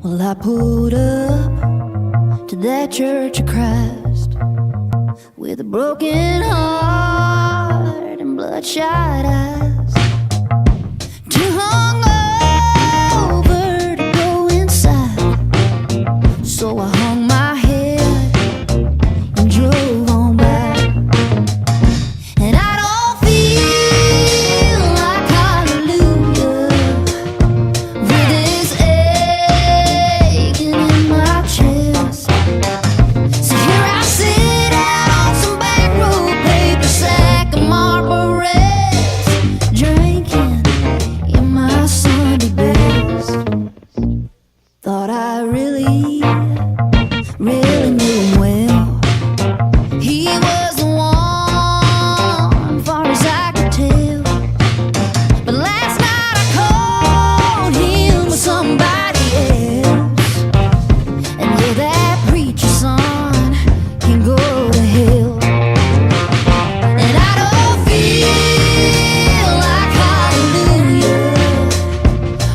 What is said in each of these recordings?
Well, I pulled up to that Church of Christ with a broken heart and bloodshot eyes. Too hungover to go inside, so I hung my head and drove on by. And I don't feel like hallelujah with this aching in my chest. So here I sit out on some back road paper sack of Marlboro Reds, drinking in my Sunday best. Thought I really knew him well. He was the one, far as I could tell. But last night I called him with somebody else. And yeah, that preacher's son can go to hell. And I don't feel like hallelujah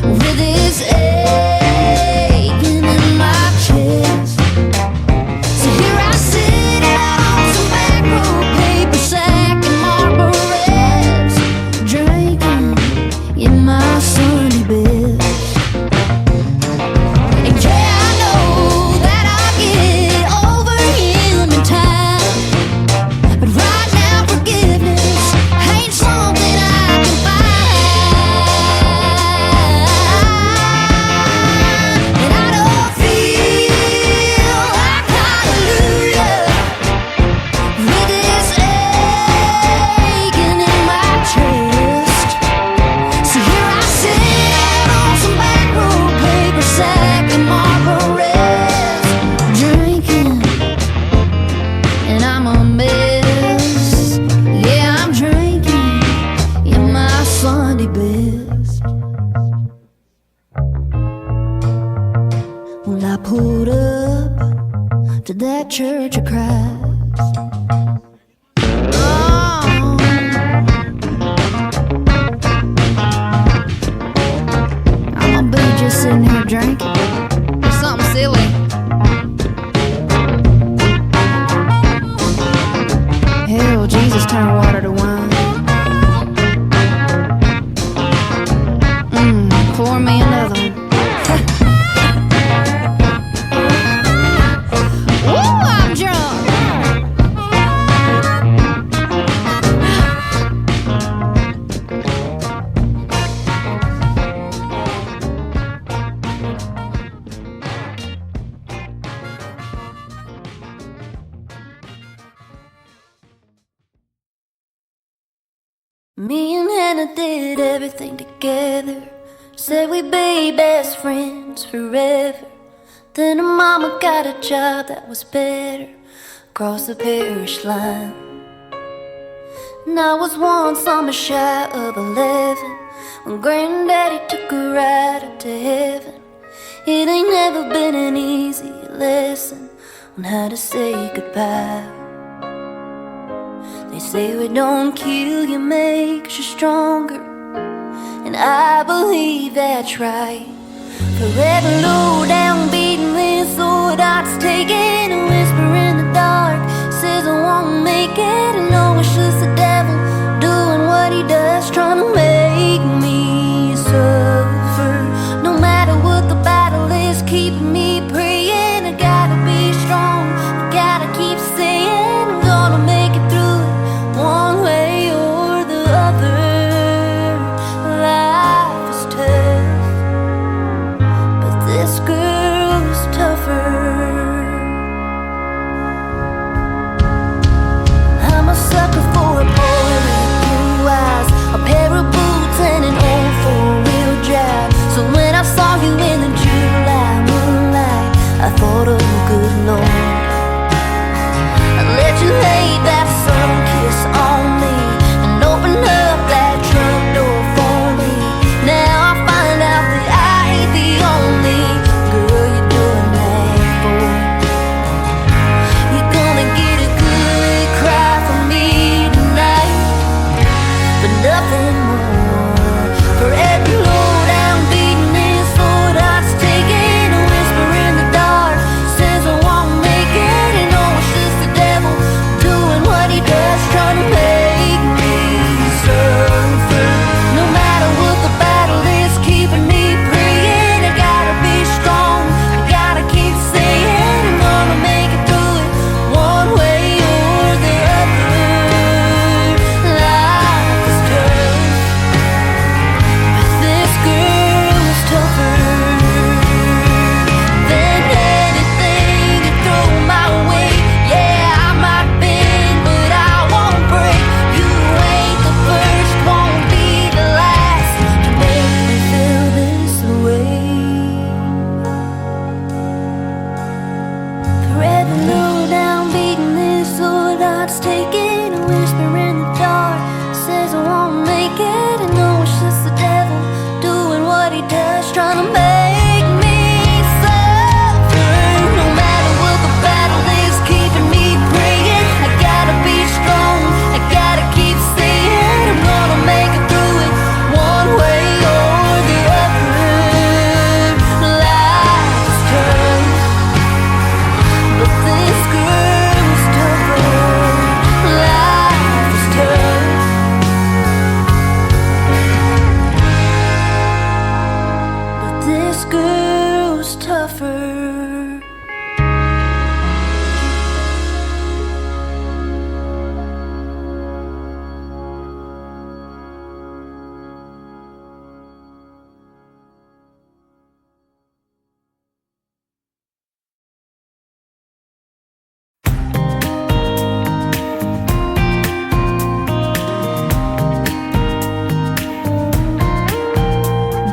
with this aching in my chest. So here I sit out on some back road paper sack and Marlboro Reds, drinking in my Sunday best. And yeah, I know that I'll get over him in time, but right now forgiveness ain't something I can find. And I don't feel like hallelujah with this aching in my chest. So here I sit out on some back road paper sack and Marlboro Reds, drinking, and I'm a mess. Yeah, I'm drinking in my Sunday best. Well, I pulled up to that Church of Christ. Oh, I'm gonna be just sitting here drinking. It's something silly. Hell, Jesus turned water to wine. Pour me another one. Woo, I'm drunk. Me and Hannah did everything together. Said we'd be best friends forever. Then her mama got a job that was better across the parish line. And I was one summer shy of 11 when Granddaddy took a ride up to heaven. It ain't never been an easy lesson on how to say goodbye. They say what don't kill you makes you stronger, and I believe that's right. Forever low down beating this old heart's taking a whisper in the dark, says I won't make it. I know it's just the devil doing what he does, trying to make me suffer. No matter what the battle is, keeping me praying. I gotta be strong, I gotta keep saying I'm gonna make it through it one way or the other. Life is tough, but this girl's tougher. I'm a sucker for a boy with blue eyes, a pair of blue trying to make me suffer. No matter what the battle is keeping me praying, I gotta be strong, I gotta keep saying I'm gonna make it through it one way or the other. Life's tough, but this girl's tougher. Life is tough, but this girl's tougher.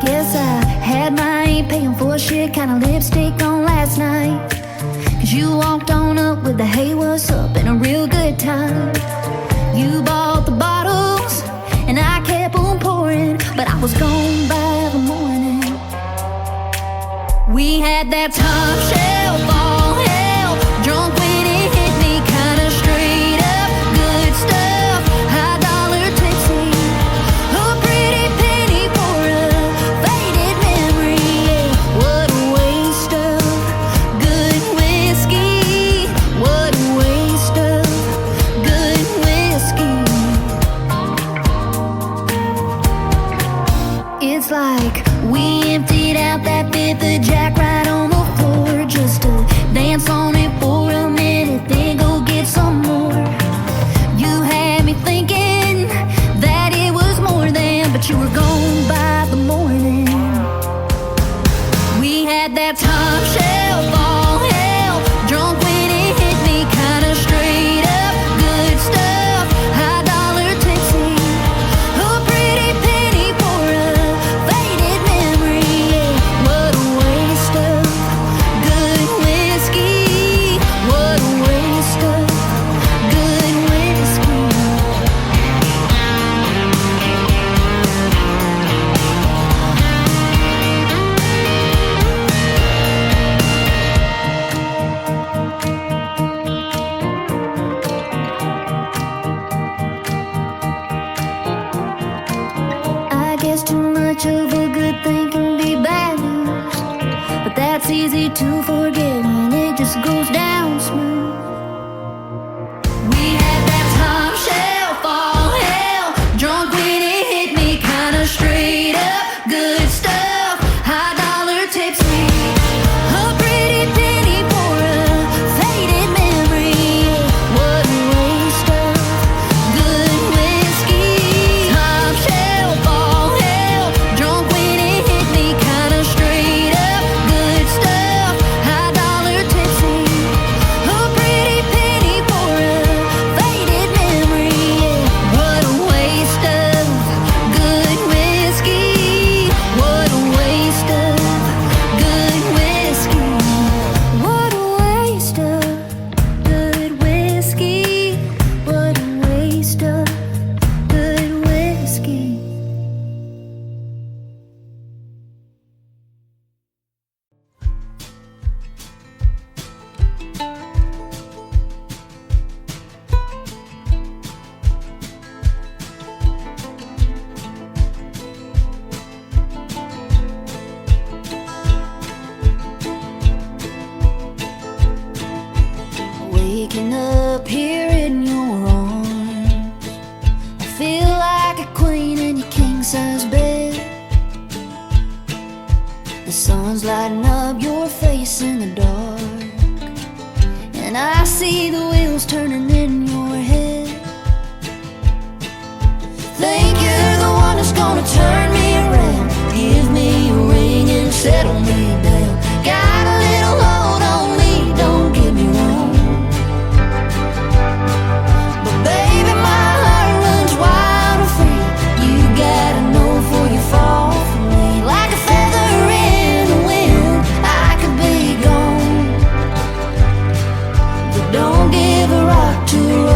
Guess I had my ain't paying for shit kind of lipstick on last night. Cause you walked on up with the hey what's up and a real good time. You bought the bottles and I kept on pouring, but I was gone by the morning. We had that top shelf, all hell, drunk when it hit me, kinda straight up, good stuff, high dollar tipsy, a pretty penny for a faded memory. Yeah, what a waste of good whiskey, what a waste of good whiskey. It's like we emptied out that fifth of Jack right on the floor just to dance on it for a minute, then go get some more. You had me thinking that it was more than, but you were gone by the morning. We had that top shelf, all hell, drunk when it hit me, kinda straight up, good stuff, high dollar tipsy, a pretty penny for a faded memory. Yeah, what a waste of good whiskey, what a waste of good whiskey. I guess too much of a good thing can be bad news, but that's easy to forget when it just goes down smooth. We had that top shelf, all hell, drunk when it hit me, kinda straight up, good stuff, high dollar tipsy, a pretty penny for a faded memory. What a waste of good whiskey. Top shelf, all hell, drunk when it hit me, kinda straight up, good stuff, high dollar tipsy, a pretty penny for a faded memory. What a waste of good whiskey. What a waste of good whiskey. What a waste of good whiskey. What a waste of good whiskey. Waking up here in your arms, I feel like a queen in your king-size bed. The sun's lighting up your face in the dark, and I see the wheels turning in your head. Think you're the one that's gonna turn me around, give me a ring and settle me down. Got a little hold on me, don't get me wrong, but baby my heart runs wild and free. You gotta know before you fall for me. Like a feather in the wind, I could be gone, but don't give a rock to a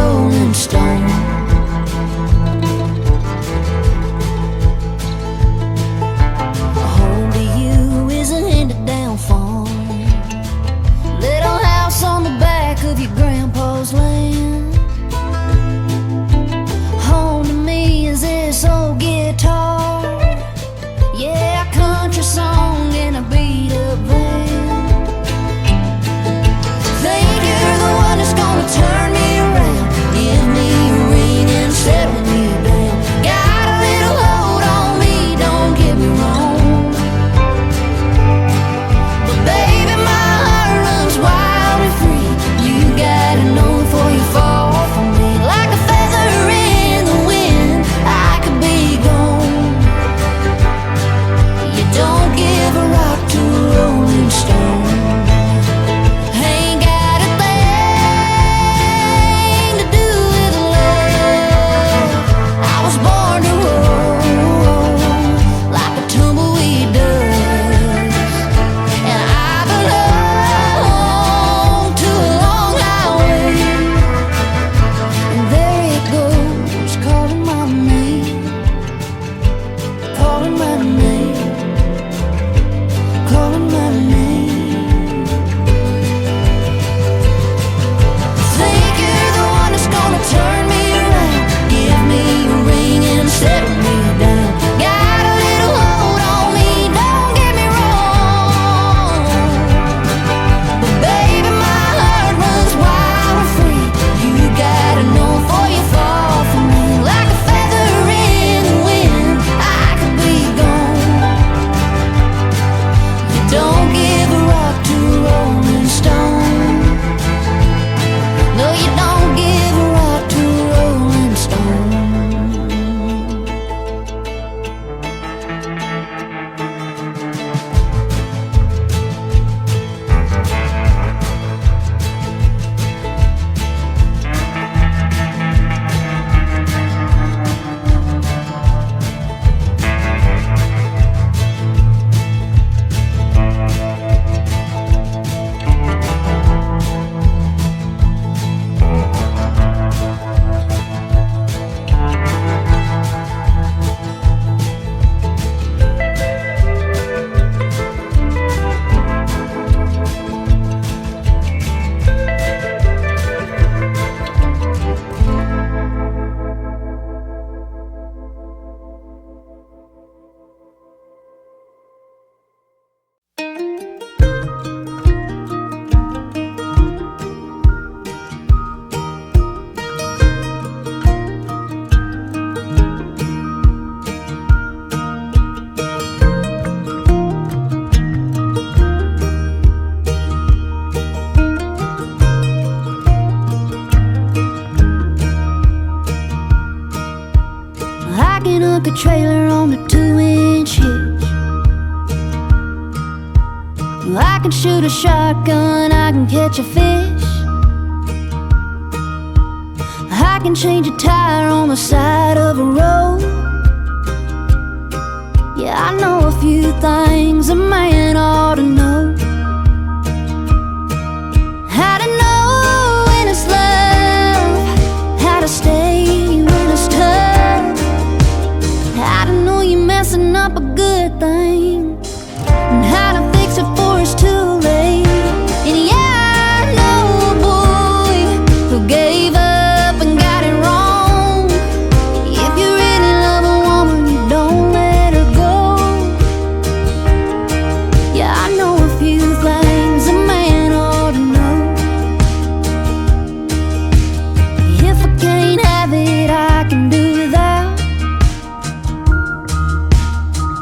trailer on the 2-inch hitch. I can shoot a shotgun, I can catch a fish. I can change a tire on the side of a road. Yeah, I know a few things a man ought to know. How to know when it's love, how to stay when it's tough, how to know you're messing up a good thing, and how to fix it before it's too late. And yeah, I know a boy who gave up and got it wrong. If you really love a woman, you don't let her go. Yeah, I know a few things a man ought to know. If I can't have it, I can do without.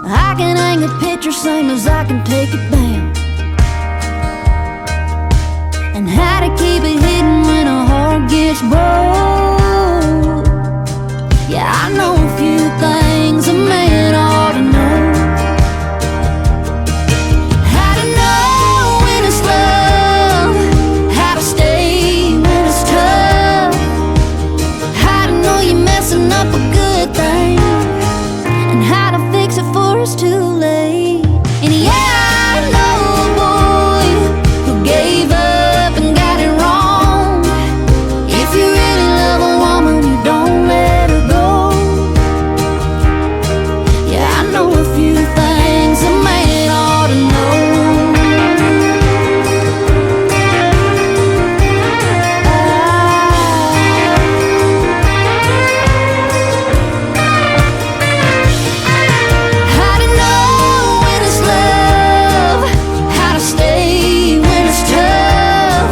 I can hang a picture same as I can take it down. And how to keep it hidden when a heart gets broke. Yeah, I know a few things a man ought to know. How to know when it's love, how to stay when it's tough, how to know you're messing up a good thing, and how to fix it before it's too late. And yeah, I know a boy who gave up and got it wrong. If you really love a woman, you don't let her go. Yeah, I know a few things a man ought to know. How to know when it's love, how to stay when it's tough,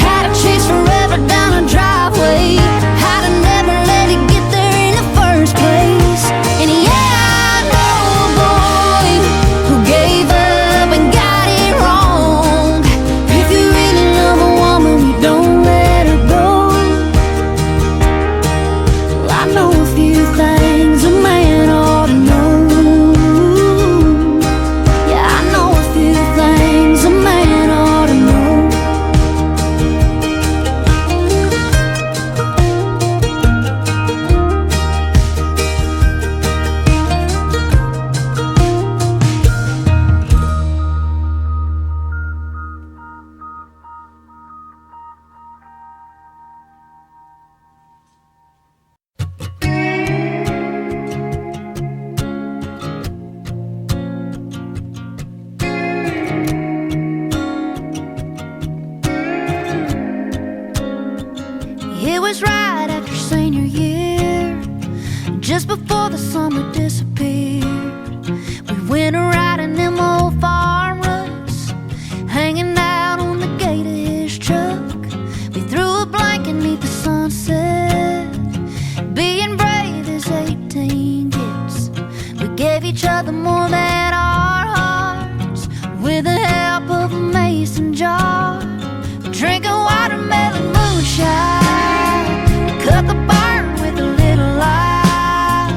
how to chase forever down a driveway, how to never let it get there in the first place. And yeah, I know a boy who gave up and got it wrong. If you really love a woman, you don't let her go. Well, I know a few things a man ought to know. Yeah, I know a few things a man ought to know. It was right after senior year, just before the summer disappeared. We went a riding them old farm ruts, hanging out on the gate of his truck. We threw a blanket neath the sunset, being brave as 18 gets. We gave each other more than our hearts, with the help of a mason jar. Drinking watermelon moonshine, cut the barn with a little light,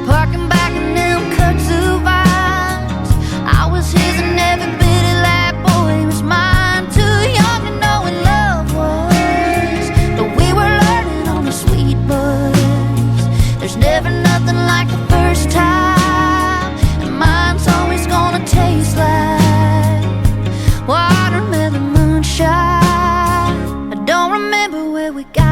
parking back in them kudzu vines. I was his and every bit of that boy was mine. Too young to know what love was, but we were learning on the sweet buzz. There's never nothing like the first time, and mine's always gonna taste like watermelon moonshine. I don't remember where we got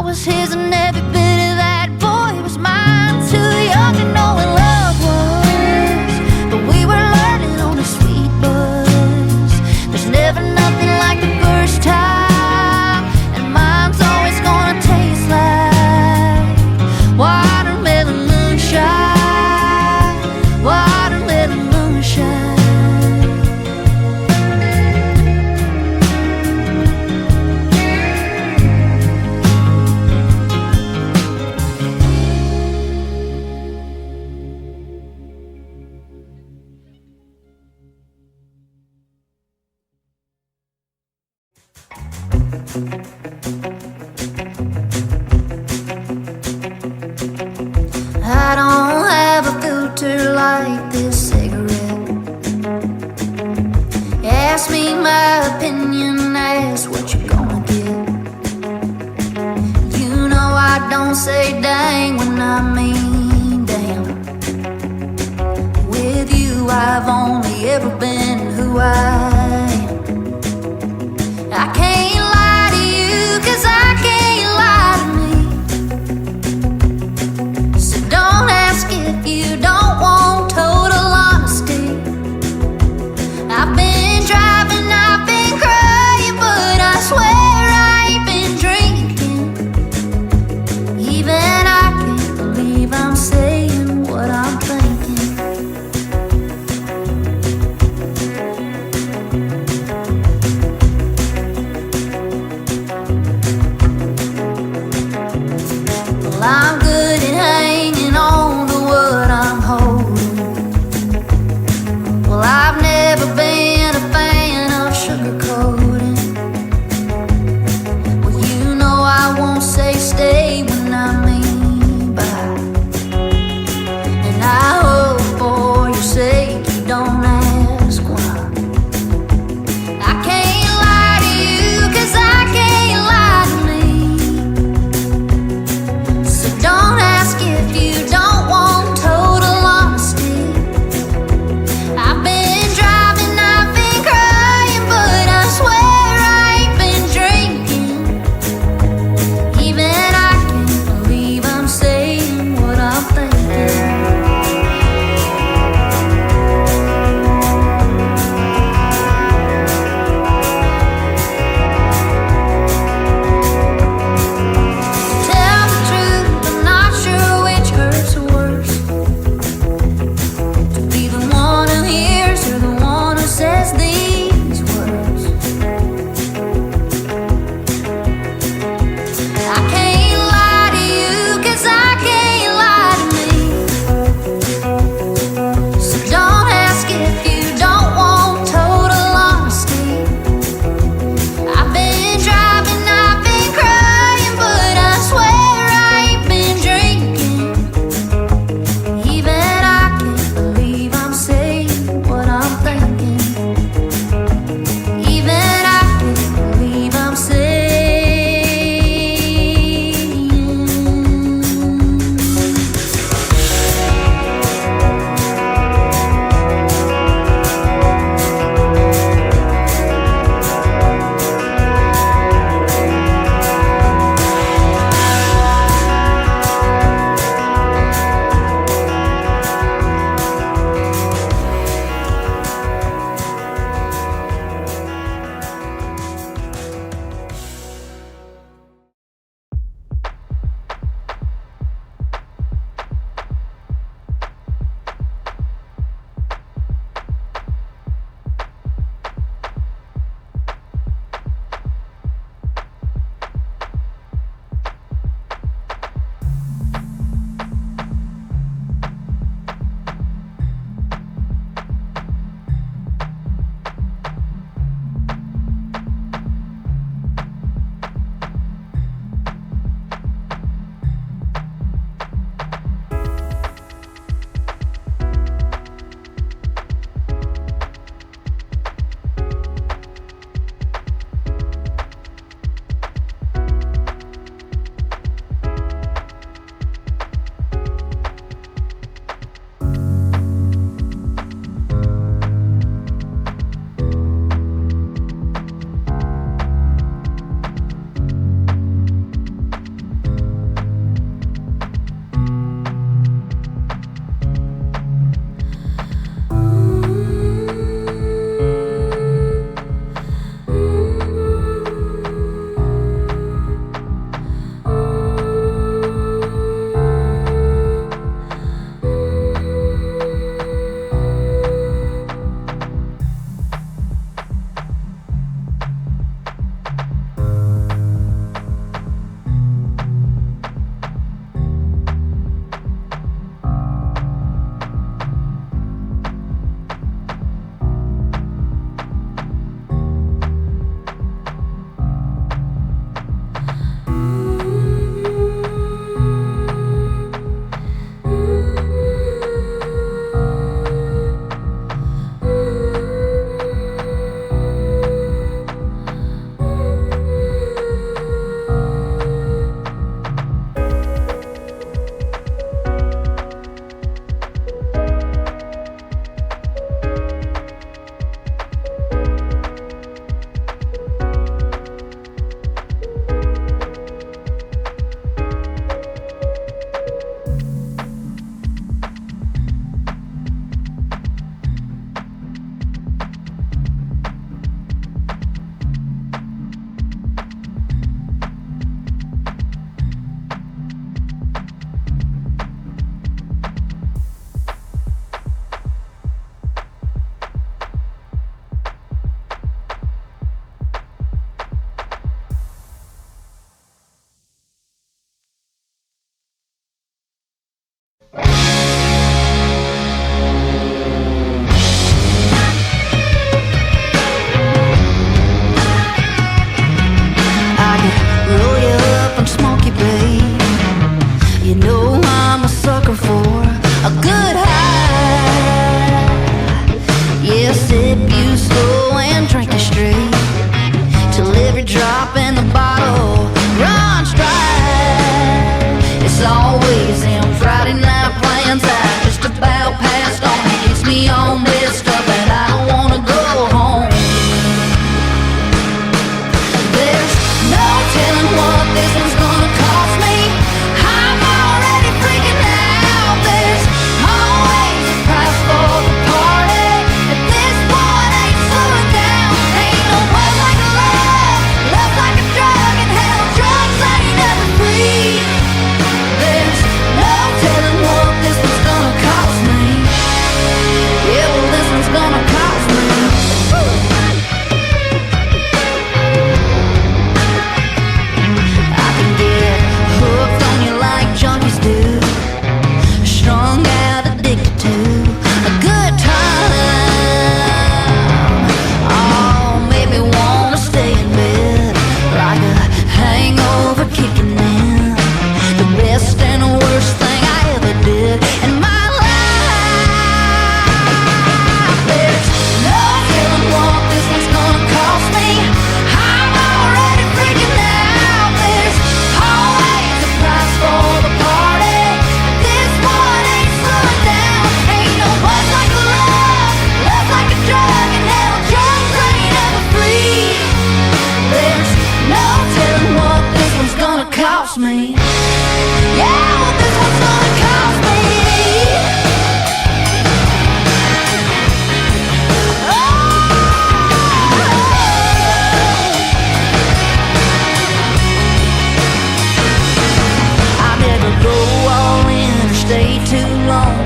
was his and every bit of that boy was mine. Too young to know what love was, but we were learning on a sweet buzz. There's never nothing like the first time, and mine's always gonna taste like watermelon moonshine, watermelon moonshine. I don't have a filter like this cigarette. Ask me my opinion, ask what you're gonna get. You know I don't say dang when I mean damn. With you I've only ever been who I am. I can't lie to you, 'cause I can't lie to me. So don't ask if you don't want total honesty. I've been driving, I've been crying, but I swear I ain't been drinking. Even I can't believe I'm saying what I'm thinking. Well, I'm good at hanging on to what I'm holding. Well, I've never been a fan of sugarcoating. Well, you know I won't say stay when I mean bye. And I hope for your sake you don't ask why. I can't lie to you, 'cause I can't lie to me. So don't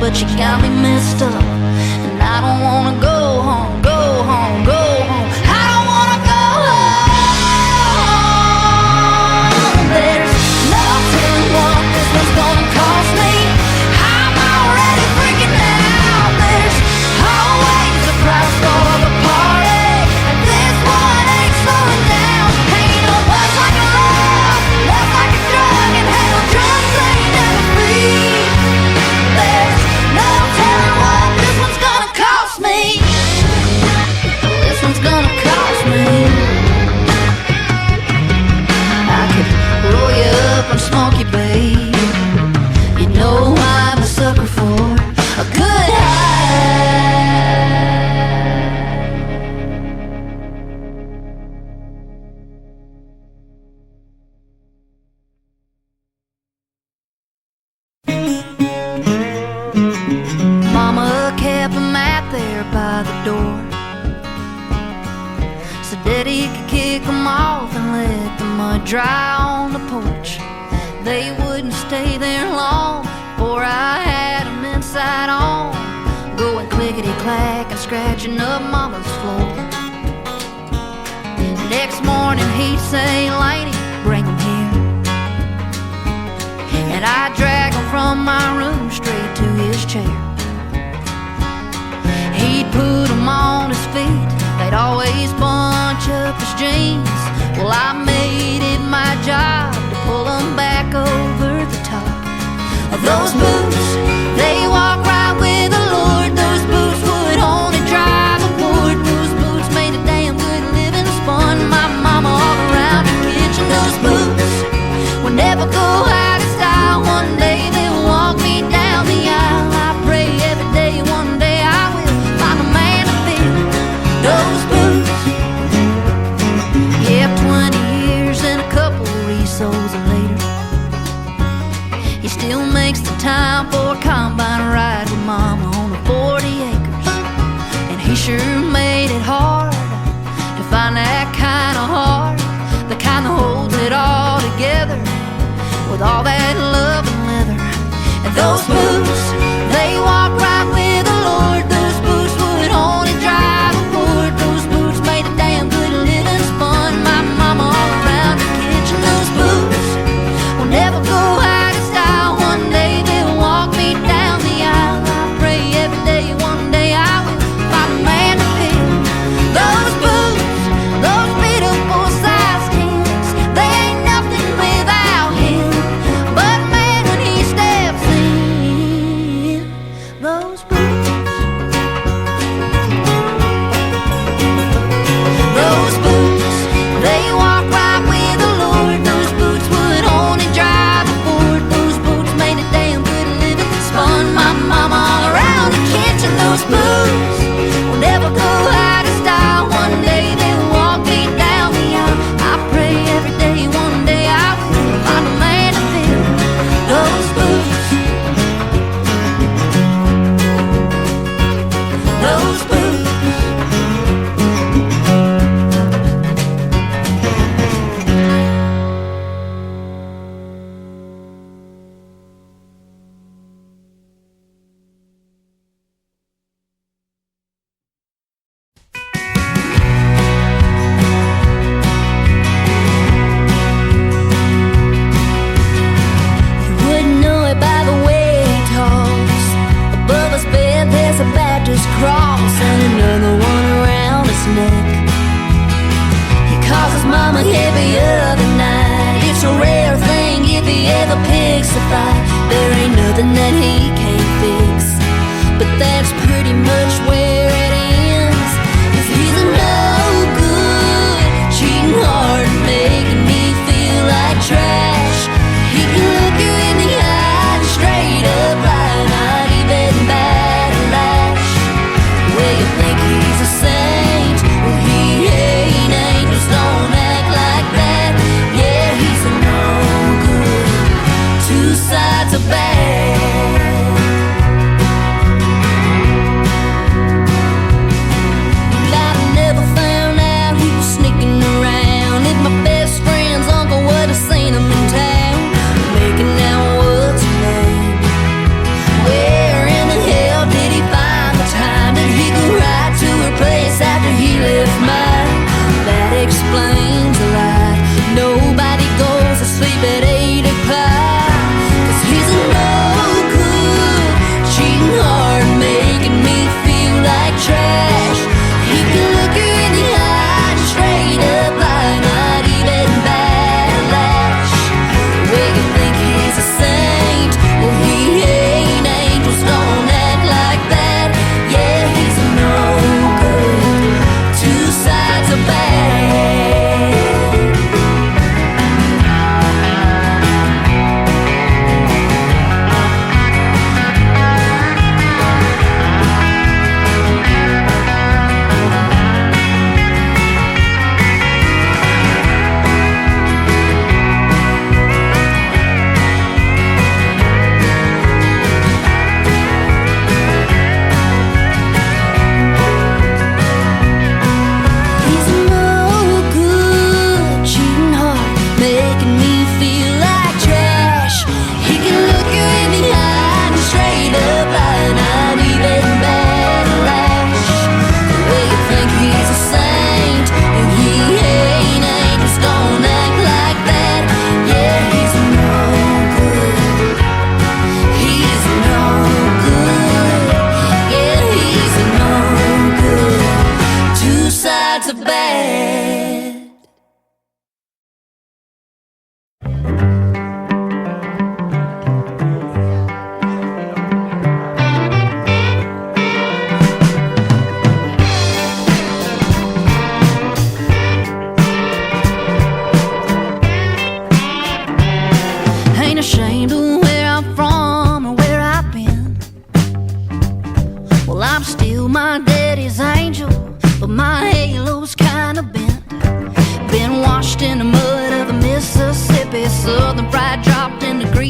but you got me messed up. And I don't wanna go home, go home, go home. I don't wanna go home. There's no telling what this one's gonna cost me. I'm already freaking out. There's always a price for the party, and this one ain't slowing down. Ain't no words like a love, love like a drug, and hell, drugs ain't never free. There's no telling what this one's gonna cost me. This one's gonna cost me. I could roll you up and smoke you, babe. You know I'm a sucker for a good high. Mama kept a mat there by the door, so Daddy could kick them off and let the mud dry on the porch. They wouldn't stay there long before I had them inside on, going clickety-clack and scratching up Mama's floor. Next morning he'd say, Lainey, bring them here. And I'd drag them from my room straight to his chair. He'd put them on his feet, they'd always bunch up his jeans. Well, I made it my job to pull them back over the top of those boots. They walk right with the Lord. Those boots would only drive a Ford. Those boots made a damn good living, spun my mama all around the kitchen. Those boots will never go out of style. One day they'll walk me down the aisle. I pray every day one day I will find a man to fit those boots. Yep, 20 years and a couple of resoles later, he still makes the time for a combine ride with Mama on the 40 acres. And he sure made it hard to find that kind of heart, the kind that holds it all together with all that love and leather. And those boots, they walk right with the Lord. Those boots would only drive a Ford. Those boots made a damn good living, spun my mama all around the kitchen. Those boots will never go out of style. One day they'll walk me down the aisle. I pray every day one day I will find a man to fit those boots. Those beautiful size 10s, they ain't nothing without him. But man, when he steps in those boots, those boots, they walk right with the Lord. Those boots would only drive a Ford. Those boots made a damn good living, spun my mama all around the kitchen. Those boots will never go out of style. One day they'll walk me down the aisle. I pray every day one day I will find a man to fit those boots. Those boots. You wouldn't know it by the way he talks. Above his bed there's a Baptist cross and another one around his neck. He calls his mama every other night. It's a rare thing if he ever picks a fight. There ain't nothing that he can't fix, but that's pretty much where it ends. 'Cause he's a no good, cheating hard, making me feel like trash. He can look you in the eye, straight up lie, not even bat a lash. Well, you think he's a saint? Well, he ain't. Angels don't act like that. Yeah, he's a no good, two sides of bad. Seen him in town, making out what's his name. Wearing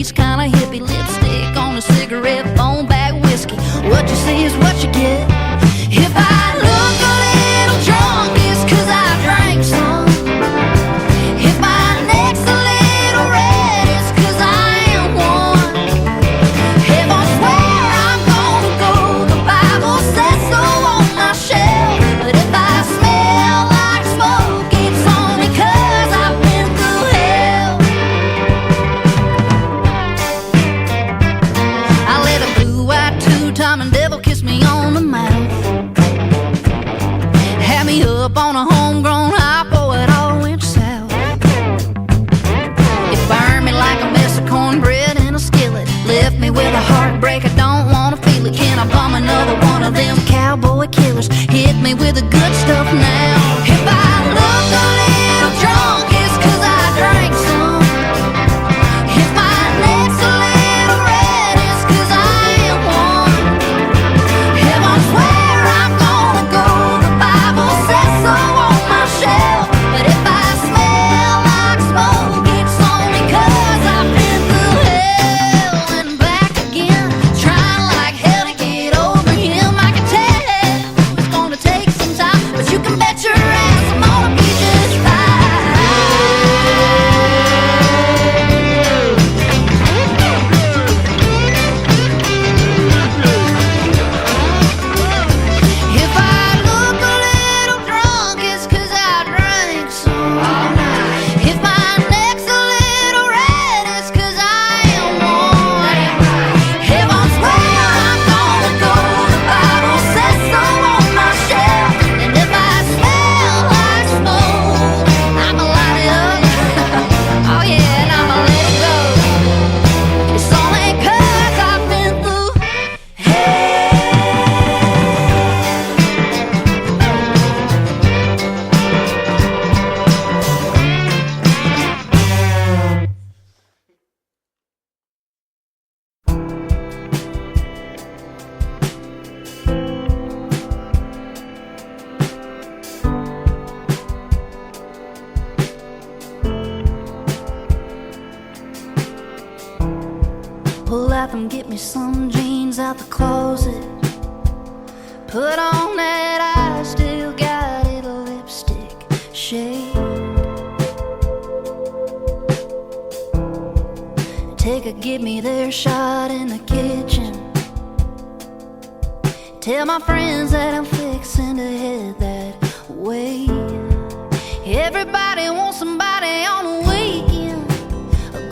grease, kinda hippie lipstick on a cigarette, phone bag whiskey. What you see is what you get. If I look a little drunk, it's 'cause I drank some. If my neck's a little red, it's 'cause I am one. If I swear I'm gonna go, the Bible says so on my shelf. But if I smell like smoke, it's only 'cause I've been through hell. I let a blue-eyed two-timing devil kiss me on the mouth. Had me up on a homegrown high, boy, it all went south. It burned me like a mess of cornbread in a skillet. Left me with a heartbreak, I don't wanna feel it. Can I bum another one of them cowboy killers? Hit me with the good stuff now. If I look a little drunk, it's 'cause I drank some. If my neck's a little red, it's 'cause I am one. If I swear I'm gonna go, the Bible says so on my shelf. But if I smell like smoke, it's only 'cause I've been through hell and back again. Trying like hell to get over him. I can tell it's gonna take some time, but you can bet your ass I'm gonna be just fine. If I look a little drunk, it's 'cause I drank some. If my neck's a little red, it's 'cause I am one. If I swear I'm gonna go, the Bible says so on my shelf. And if I smell like smoke, I'ma light it up. Oh yeah, and I'ma let it go. It's only 'cause I've been through Pull out them, get me some jeans out the closet. Put on that I still got it lipstick shade. Take a give me their shot in the kitchen. Tell my friends that I'm fixing to head that way. Everybody wants somebody on the weekend.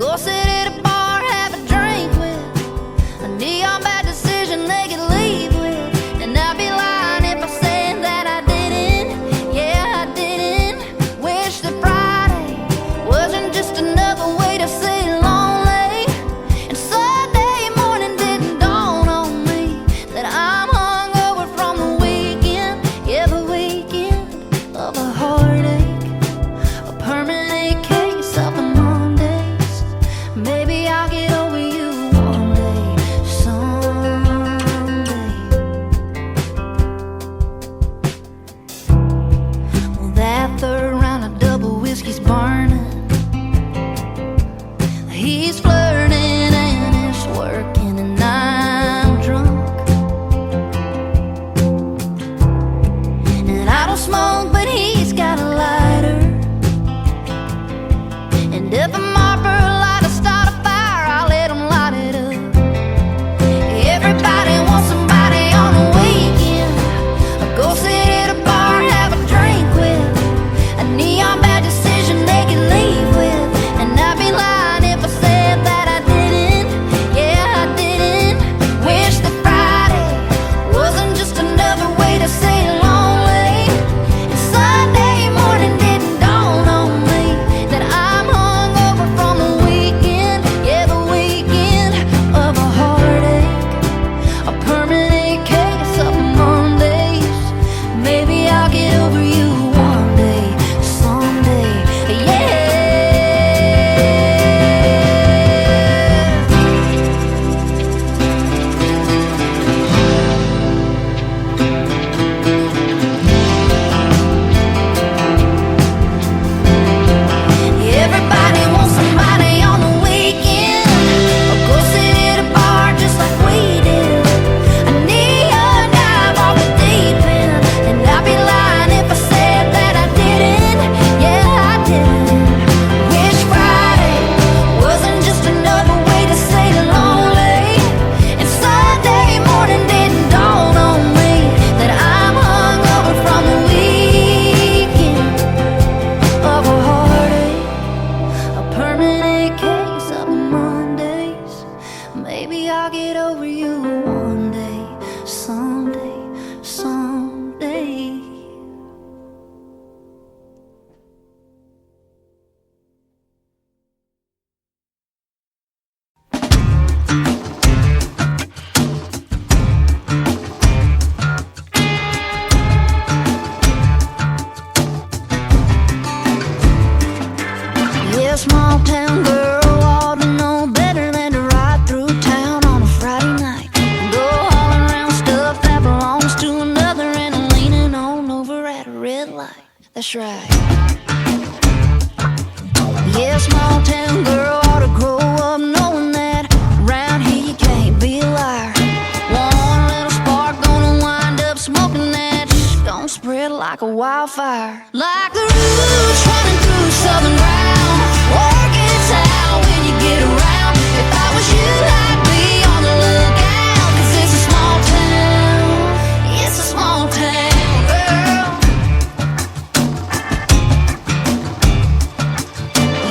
Go sit at a bar, have a drink with a neon bad decision they could leave with. And I'd be lying if I said that I didn't. Yeah, I didn't. Wish that Friday wasn't just another way to say lonely. And Sunday morning didn't dawn on me that I'm hungover from the weekend. Yeah, the weekend of a heartache, a permanent Maybe I'll get over you one day, someday, someday. Yeah, small town girl ought to know better than to ride through town on a Friday night. Go hauling around stuff that belongs to another and leaning on over at a red light. That's right. Yeah, small town girl ought to grow up knowing that around here you can't be a liar. One little spark gonna wind up smoking that gonna spread like a wildfire. Like the roots running through southern ground, work it out when you get around. If I was you, I'd be on the lookout, 'cause it's a small town, it's a small town, girl.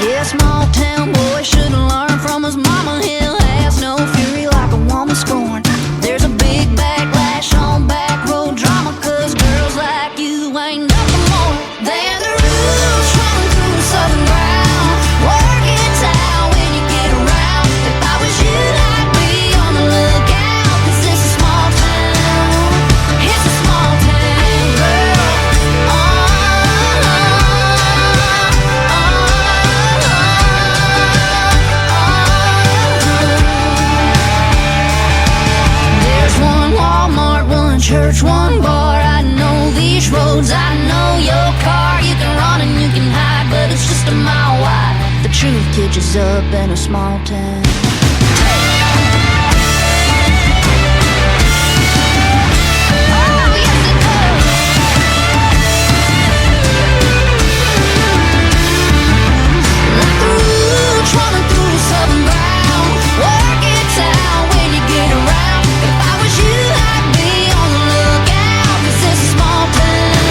Yeah, small town boy should've learned from his mama. Hill has no fury like a woman scorned. There's a big backlash on back road drama, 'cause girls like you ain't nothing more than the roots running through southern ground. Work it out when you get around. If I was you, I'd be on the lookout, 'cause it's a small town, it's a small town, girl. There's one Walmart, one church, one bar. I know these roads, I know your car. You can run and you can hide, but it's just a mile wide. The truth catches up in a small town. Oh, yes it does. Like the roots running through southern ground, work it out when you get around. If I was you, I'd be on the lookout, 'cause it's a small town.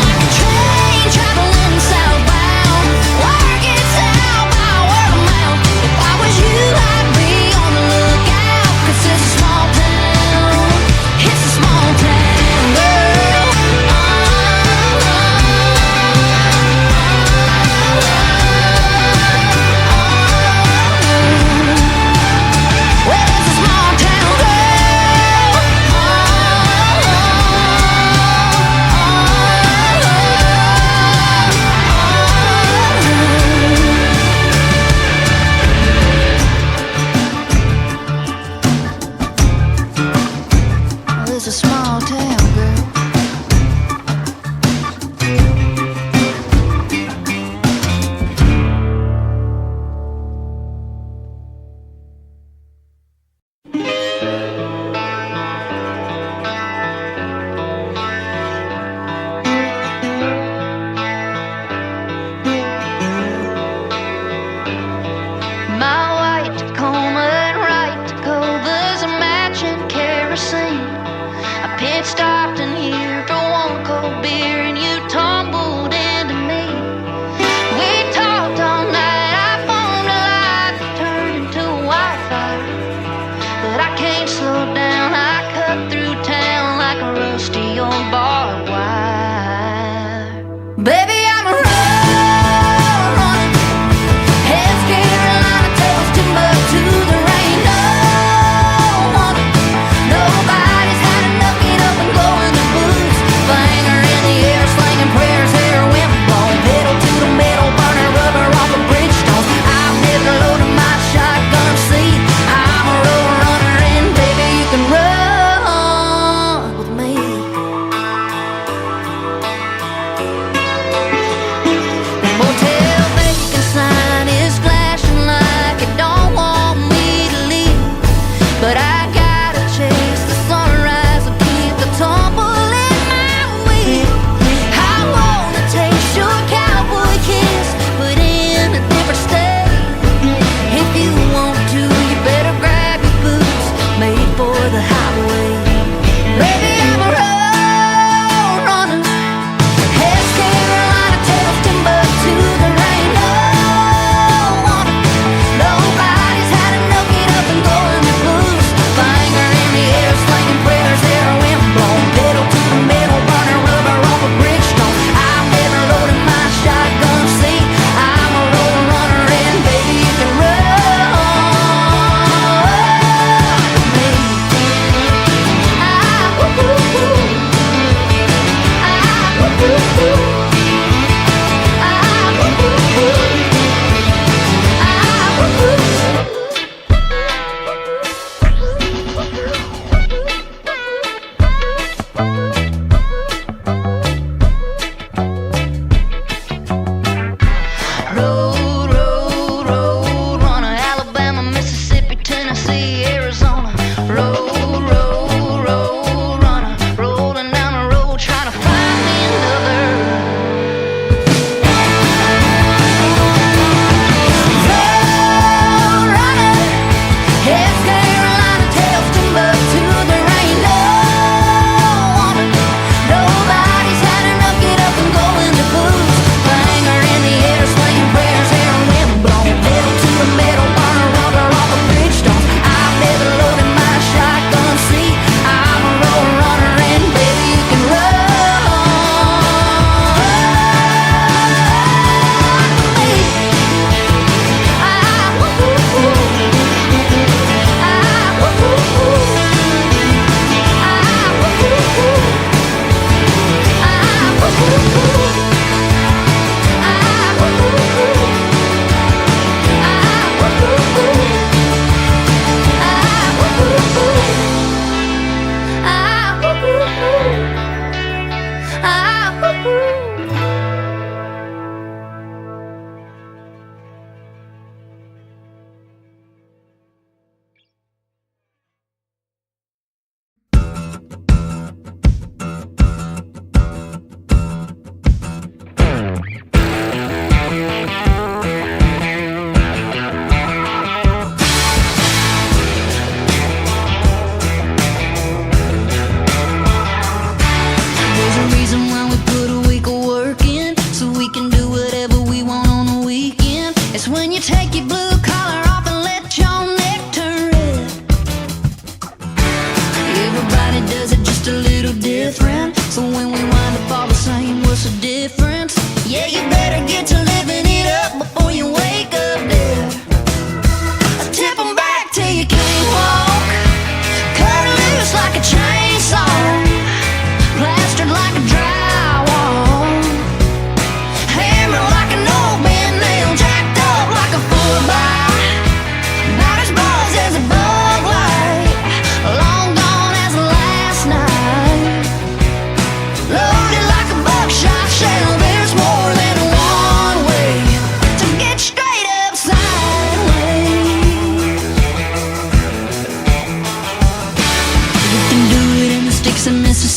Like a train traveling southbound, work it out by word of mouth.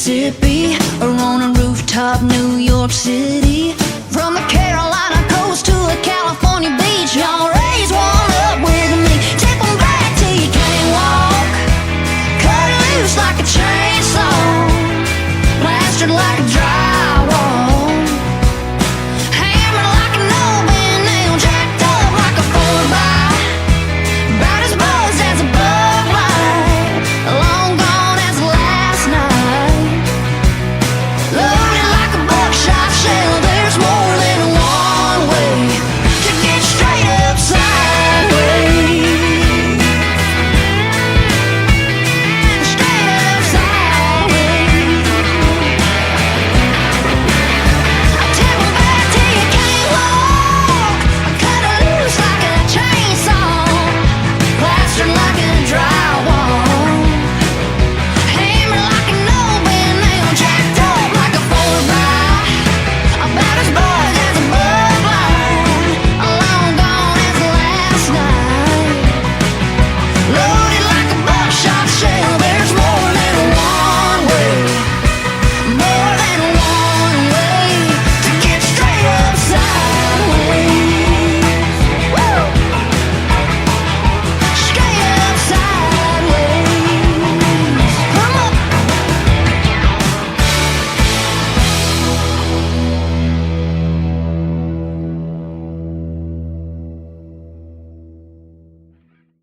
Mississippi or on a rooftop, New York City.